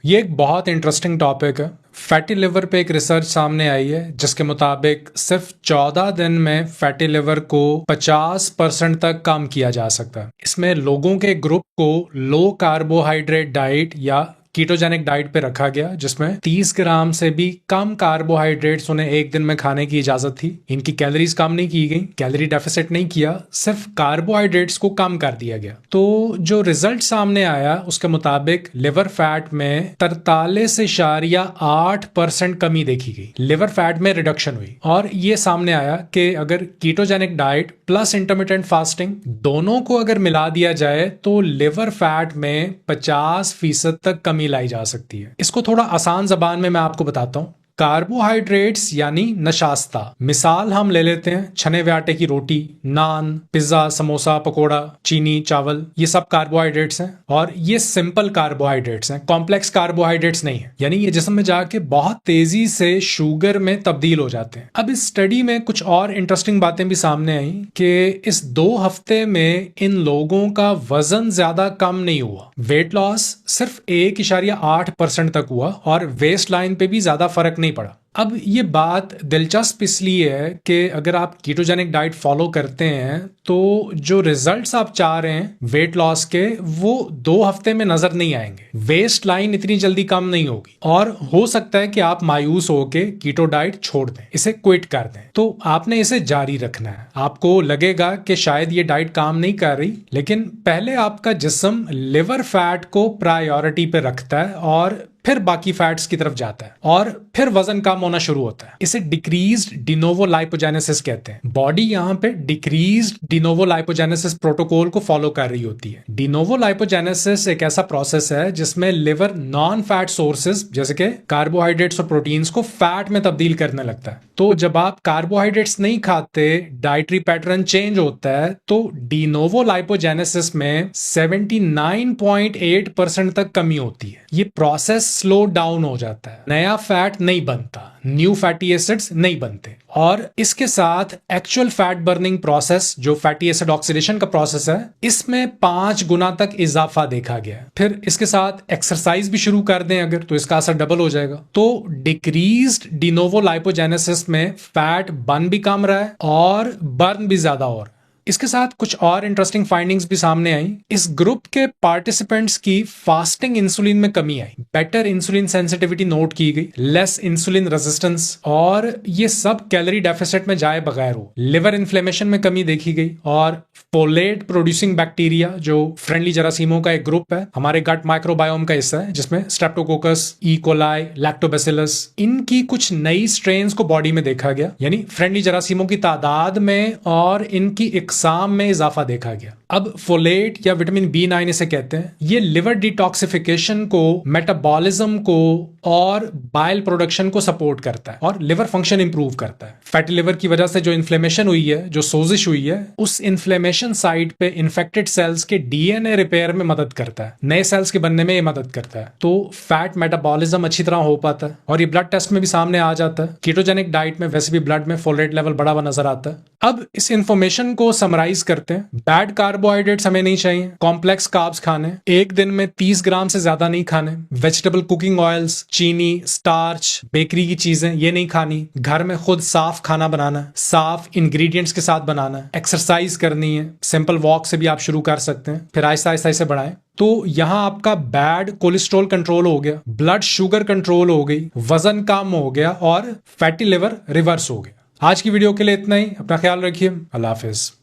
ये एक बहुत इंटरेस्टिंग टॉपिक है। फैटी लिवर पे एक रिसर्च सामने आई है जिसके मुताबिक सिर्फ 14 दिन में फैटी लिवर को 50% तक कम किया जा सकता है। इसमें लोगों के ग्रुप को लो कार्बोहाइड्रेट डाइट या कीटोजेनिक डाइट पे रखा गया, जिसमें 30 ग्राम से भी कम कार्बोहाइड्रेट्स उन्हें एक दिन में खाने की इजाजत थी। इनकी कैलोरीज कम नहीं की गई, कैलोरी डेफिसिट नहीं किया, सिर्फ कार्बोहाइड्रेट्स को कम कर दिया गया। तो जो रिजल्ट सामने आया उसके मुताबिक लिवर फैट में 43.8% कमी देखी गई। लिवर फैट में रिडक्शन हुई और ये सामने आया कि अगर ketogenic diet plus intermittent fasting दोनों को अगर मिला दिया जाए तो लिवर फैट में 50% तक कमी लाई जा सकती है। इसको थोड़ा आसान जबान में मैं आपको बताता हूं। कार्बोहाइड्रेट्स यानी नशास्ता, मिसाल हम ले लेते हैं छने हुए आटे की रोटी, नान, पिज्जा, समोसा, पकोड़ा, चीनी, चावल, ये सब कार्बोहाइड्रेट्स हैं और ये सिंपल कार्बोहाइड्रेट्स हैं, कॉम्प्लेक्स कार्बोहाइड्रेट्स नहीं है। यानी ये जिस्म में जाके बहुत तेजी से शुगर में तब्दील हो जाते हैं। अब इस स्टडी में कुछ और इंटरेस्टिंग बातें भी सामने आई कि इस 2 हफ्ते में इन लोगों का वजन ज्यादा कम नहीं हुआ। वेट लॉस सिर्फ 1.8% तक हुआ और वेस्ट लाइन पे भी ज्यादा फर्क नहीं पड़ा। अब ये बात दिलचस्प इसलिए है कि अगर आप कीटोजेनिक डाइट फॉलो करते हैं तो जो रिजल्ट्स आप चाह रहे हैं वेट लॉस के, वो 2 हफ्ते में नजर नहीं आएंगे। वेस्ट लाइन इतनी जल्दी कम नहीं होगी और हो सकता है कि आप मायूस होके कीटो डाइट छोड़ दें, इसे क्विट कर दें। तो आपने इसे जारी रखना है। आपको लगेगा कि शायद ये डाइट काम नहीं कर रही, लेकिन पहले आपका जिस्म लिवर फैट को प्रायोरिटी पे रखता है और फिर बाकी फैट्स की तरफ जाता है और फिर वजन कम होना शुरू होता है। इसे डिक्रीज्ड डिनोवो लाइपोजेनेसिस कहते हैं। बॉडी यहाँ पे डिक्रीज्ड डिनोवो लाइपोजेनेसिस प्रोटोकॉल को फॉलो कर रही होती है। डिनोवो लाइपोजेनेसिस एक ऐसा प्रोसेस है जिसमें लिवर नॉन फैट सोर्सेज जैसे कि कार्बोहाइड्रेट्स और प्रोटीन्स को फैट में तब्दील करने लगता है। तो जब आप कार्बोहाइड्रेट्स नहीं खाते, डाइटरी पैटर्न चेंज होता है, तो डिनोवो लाइपोजेनेसिस में 79.8% तक कमी होती है। ये प्रोसेस स्लो डाउन हो जाता है, नया फैट नहीं बनता, न्यू फैटी एसिड्स नहीं बनते और इसके साथ एक्चुअल फैट बर्निंग प्रोसेस जो फैटी एसिड ऑक्सीडेशन का प्रोसेस है, इसमें 5 गुना तक इजाफा देखा गया है। फिर इसके साथ एक्सरसाइज भी शुरू कर दें अगर, तो इसका असर डबल हो जाएगा। तो डिक्रीज्ड डिनोवो लाइपोजेनेसिस में फैट बन भी कम रहा है और बर्न भी ज्यादा हो रहा है। इसके साथ कुछ और इंटरेस्टिंग फाइंडिंग्स भी सामने आई। इस ग्रुप के पार्टिसिपेंट्स की फास्टिंग इंसुलिन में कमी आई, बेटर इंसुलिन सेंसिटिविटी नोट की गई, लेस इंसुलिन रेजिस्टेंस, और ये सब कैलोरी डेफिसिट में जाए बगैर हो। लिवर इन्फ्लेमेशन में कमी देखी गई और फोलेट प्रोड्यूसिंग बैक्टीरिया जो फ्रेंडली जरासीमों का एक ग्रुप है, हमारे गट माइक्रोबायोम का हिस्सा है, जिसमें स्ट्रेप्टोकोकस, ई कोलाई, लैक्टोबैसिलस, इनकी कुछ नई स्ट्रेन्स को बॉडी में देखा गया। यानी फ्रेंडली जरासीमों की तादाद में और इनकी इकसाम में इजाफा देखा गया। अब फोलेट या विटामिन B9 इसे कहते हैं, ये लिवर डिटॉक्सिफिकेशन को, मेटाबॉलिज्म को और बाइल प्रोडक्शन को सपोर्ट करता है और लिवर फंक्शन इंप्रूव करता है। फैटी लिवर की वजह से जो इन्फ्लेमेशन हुई है, जो सोजिश हुई है, उस इन्फ्लेमेशन साइट पे इन्फेक्टेड सेल्स के DNA रिपेयर में मदद करता है, नए सेल्स के बनने में ये मदद करता है। तो फैट मेटाबॉलिज्म अच्छी तरह हो पाता है और ये ब्लड टेस्ट में भी सामने आ जाता है। कीटोजेनिक डाइट में वैसे भी ब्लड में फोलेट लेवल बढ़ा हुआ नजर आता है। अब इस इंफॉर्मेशन को समराइज करते हैं। बैड कार्बोहाइड्रेट्स हमें नहीं चाहिए, कॉम्प्लेक्स कार्ब्स खाने, एक दिन में 30 ग्राम से ज्यादा नहीं खाने, वेजिटेबल कुकिंग ऑयल्स, चीनी, स्टार्च, बेकरी की चीजें ये नहीं खानी, घर में खुद साफ खाना बनाना, साफ इंग्रेडिएंट्स के साथ बनाना, एक्सरसाइज करनी है, सिंपल वॉक से भी आप शुरू कर सकते हैं, फिर आहिस्ता आहिस्ता इसे बढ़ाएं। तो यहां आपका बैड कोलेस्ट्रॉल कंट्रोल हो गया, ब्लड शुगर कंट्रोल हो गई, वजन कम हो गया और फैटी लिवर रिवर्स हो गया। आज की वीडियो के लिए इतना ही। अपना ख्याल रखिए। अल्लाह हाफिज।